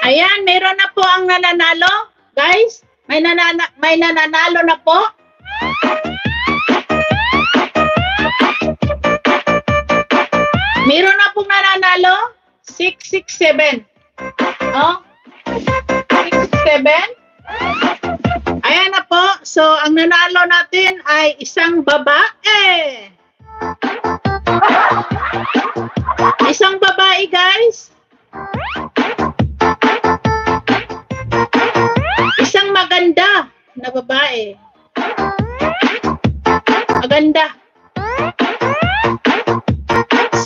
Ayan, meron na po ang nananalo. Guys, may nananalo na po. Meron na pong nananalo. 667. Oh? 667. Ayan na po. So, ang nanalo natin ay isang babae. Isang babae, guys. Isang maganda na babae. Maganda.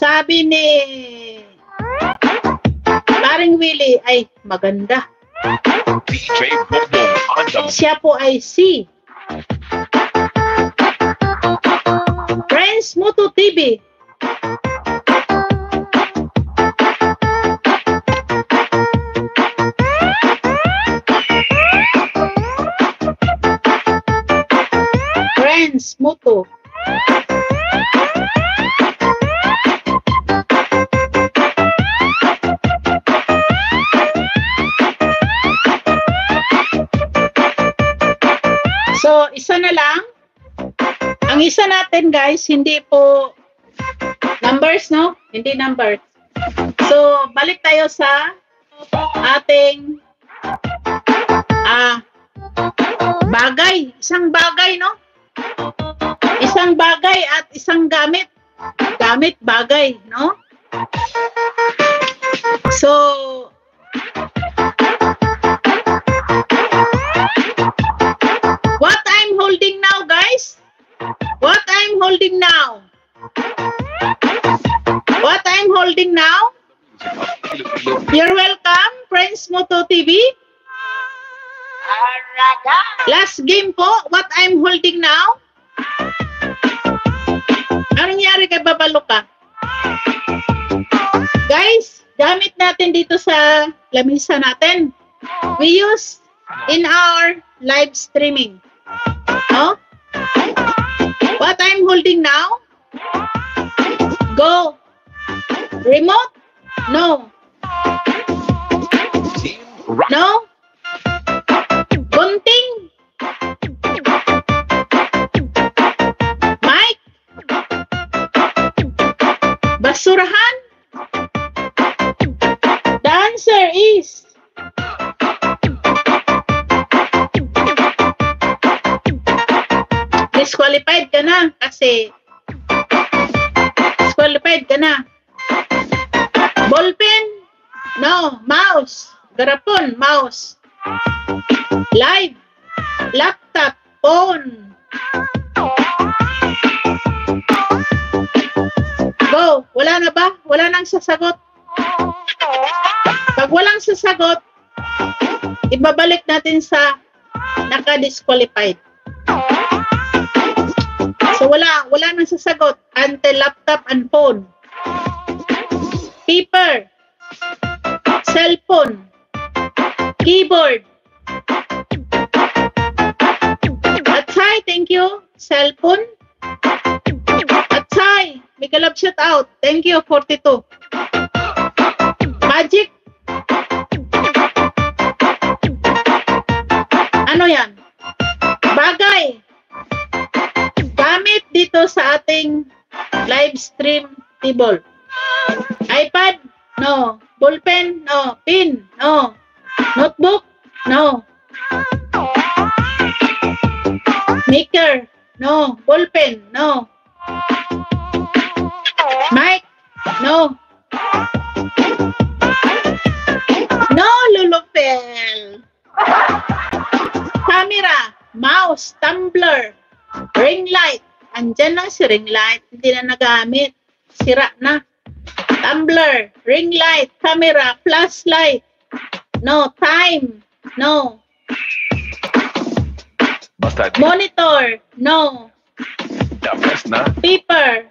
Sabi ni Paring Willie ay maganda. DJ Bongbong on the Siya po ay si Friends Moto TV. Friends Moto. So, isa na lang. Ang isa natin, guys, hindi po numbers, no? Hindi numbers. So, balik tayo sa ating bagay. Isang bagay, no? Isang bagay at isang gamit. Gamit, bagay, no? So, what I'm holding now, guys? What I'm holding now? What I'm holding now? You're welcome, Friends Moto TV. Last game po, what I'm holding now? Anong nangyari kay Babaluka? Guys, gamit natin dito sa lamisa natin. We use in our live streaming. No? What I'm holding now? Go. Remote? No. No? Gunting? Mic? Basurahan? The answer is disqualified ka na kasi disqualified ka na. Ballpen? No. Mouse? Garapon? Mouse? Live? Laptop? Phone? Go. Wala na ba? Wala nang sasagot. Pag walang sasagot, ibabalik natin sa naka-disqualified. So wala nang sasagot until laptop and phone. Paper, cellphone, keyboard. Atsay, thank you. Cellphone. Atsay, make a love shout out. Thank you, 42. Magic. Ano yan? Bagay. Gamit dito sa ating live stream table. iPad? No. Ballpen? No. Pen? No. Notebook? No. Maker? No. Ballpen? No. Mic? No. No, Lulupel. Camera, mouse, tumbler, ring light. Andyan lang si ring light. Hindi na nagamit. Sira na. Tumbler, ring light, camera, flashlight. No. Time. No. Monitor. No. Tapos na. Paper.